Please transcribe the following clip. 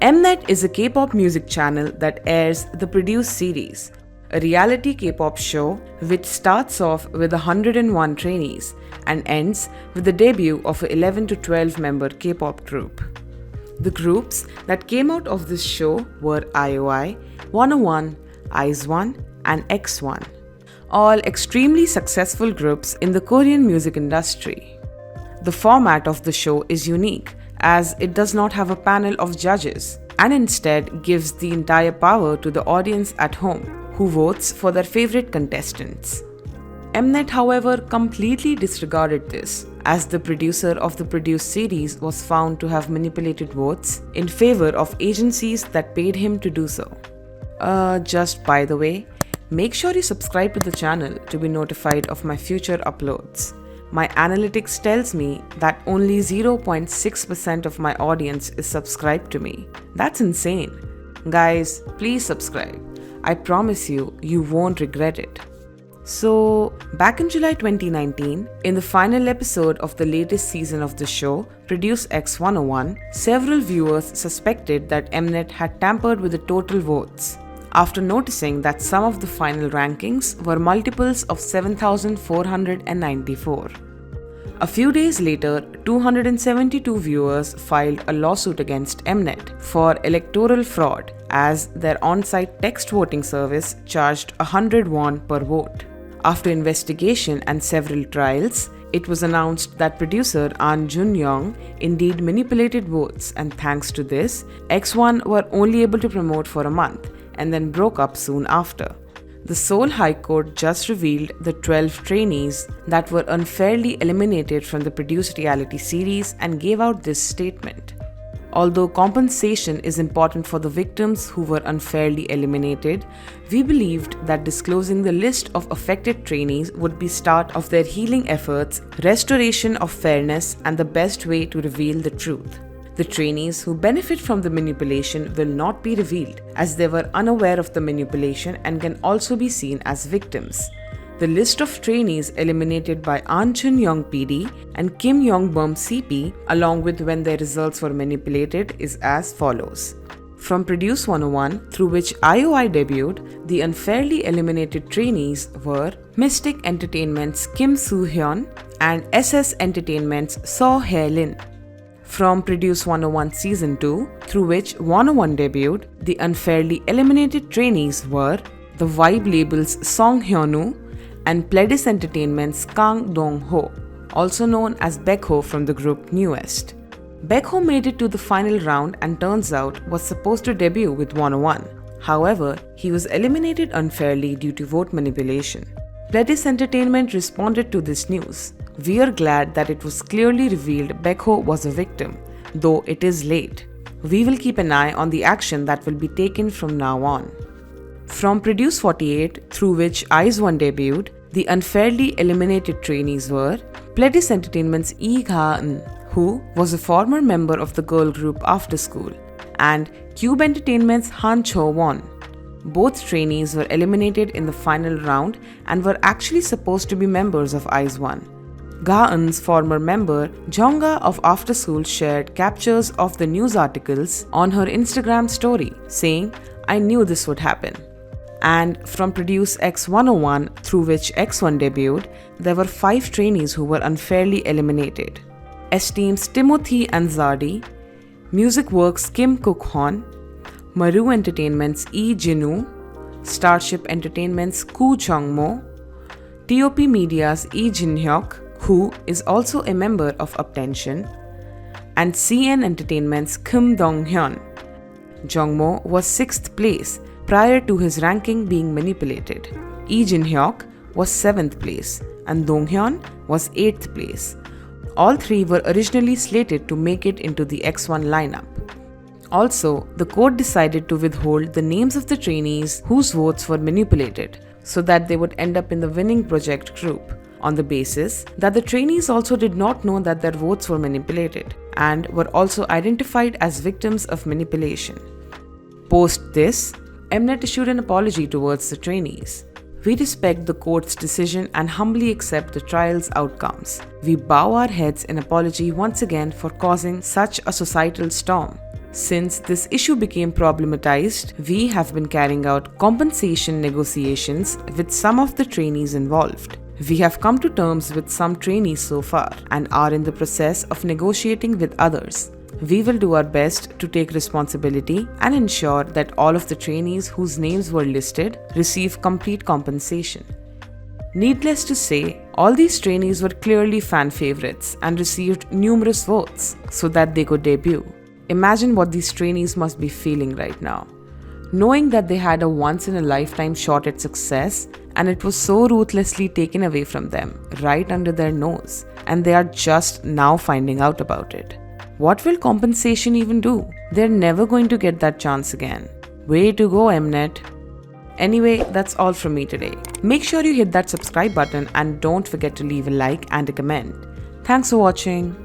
Mnet is a K-pop music channel that airs the Produce series, a reality K-pop show which starts off with 101 trainees and ends with the debut of an 11 to 12 member K-pop group. The groups that came out of this show were IOI, 101, IZ*ONE and X1, all extremely successful groups in the Korean music industry. The format of the show is unique as it does not have a panel of judges and instead gives the entire power to the audience at home who votes for their favorite contestants. Mnet, however, completely disregarded this as the producer of the Produce series was found to have manipulated votes in favor of agencies that paid him to do so. Just by the way, make sure you subscribe to the channel to be notified of my future uploads. My analytics tells me that only 0.6% of my audience is subscribed to me. That's insane. Guys, please subscribe. I promise you, you won't regret it. So, back in July 2019, in the final episode of the latest season of the show, Produce X101, several viewers suspected that Mnet had tampered with the total votes, after noticing that some of the final rankings were multiples of 7,494. A few days later, 272 viewers filed a lawsuit against Mnet for electoral fraud as their on-site text voting service charged 100 won per vote. After investigation and several trials, it was announced that producer Ahn Joon Young indeed manipulated votes, and thanks to this, X1 were only able to promote for a month and then broke up soon after. The Seoul High Court just revealed the 12 trainees that were unfairly eliminated from the Produce reality series and gave out this statement. Although compensation is important for the victims who were unfairly eliminated, we believed that disclosing the list of affected trainees would be start of their healing efforts, restoration of fairness, and the best way to reveal the truth. The trainees who benefit from the manipulation will not be revealed as they were unaware of the manipulation and can also be seen as victims. The list of trainees eliminated by Ahn Joon Young PD and Kim Yong-bum CP along with when their results were manipulated is as follows. From Produce 101, through which IOI debuted, the unfairly eliminated trainees were Mystic Entertainment's Kim Soo-hyun and SS Entertainment's Seo Hae-lin. From Produce 101 Season 2, through which 101 debuted, the unfairly eliminated trainees were the Vibe label's Song Hyun-woo and Pledis Entertainment's Kang Dongho, also known as Baekho from the group Newest. Baekho made it to the final round and turns out was supposed to debut with 101. However, he was eliminated unfairly due to vote manipulation. Pledis Entertainment responded to this news. We are glad that it was clearly revealed Baekho was a victim, though it is late. We will keep an eye on the action that will be taken from now on. From Produce 48, through which IZ*ONE debuted, the unfairly eliminated trainees were Pledis Entertainment's Lee Gaeun, who was a former member of the girl group After School, and Cube Entertainment's Han Cho-won. Both trainees were eliminated in the final round and were actually supposed to be members of IZ*ONE. Gaeun's former member, Jongga of After School, shared captures of the news articles on her Instagram story, saying, "I knew this would happen." And from Produce X101, through which X1 debuted, there were 5 trainees who were unfairly eliminated. Esteem's Timothy and Zardi, Music Works' Kim Kuk-hon, Maru Entertainment's Lee Jinhyuk, Starship Entertainment's Koo Jungmo, TOP Media's Lee Jinhyuk, who is also a member of Uptension, and CN Entertainment's Kang Dongho. Jungmo was 6th place prior to his ranking being manipulated. Lee Jinhyuk was 7th place and Dongho was 8th place. All 3 were originally slated to make it into the X1 lineup. Also, the court decided to withhold the names of the trainees whose votes were manipulated so that they would end up in the winning project group, on the basis that the trainees also did not know that their votes were manipulated and were also identified as victims of manipulation. Post this, Mnet issued an apology towards the trainees. We respect the court's decision and humbly accept the trial's outcomes. We bow our heads in apology once again for causing such a societal storm. Since this issue became problematized, we have been carrying out compensation negotiations with some of the trainees involved. We have come to terms with some trainees so far and are in the process of negotiating with others. We will do our best to take responsibility and ensure that all of the trainees whose names were listed receive complete compensation. Needless to say, all these trainees were clearly fan favorites and received numerous votes so that they could debut. Imagine what these trainees must be feeling right now, knowing that they had a once-in-a-lifetime shot at success and it was so ruthlessly taken away from them right under their nose, and they are just now finding out about it. What will compensation even do? They're never going to get that chance again. Way to go, Mnet. Anyway, that's all from me today. Make sure you hit that subscribe button and don't forget to leave a like and a comment. Thanks for watching.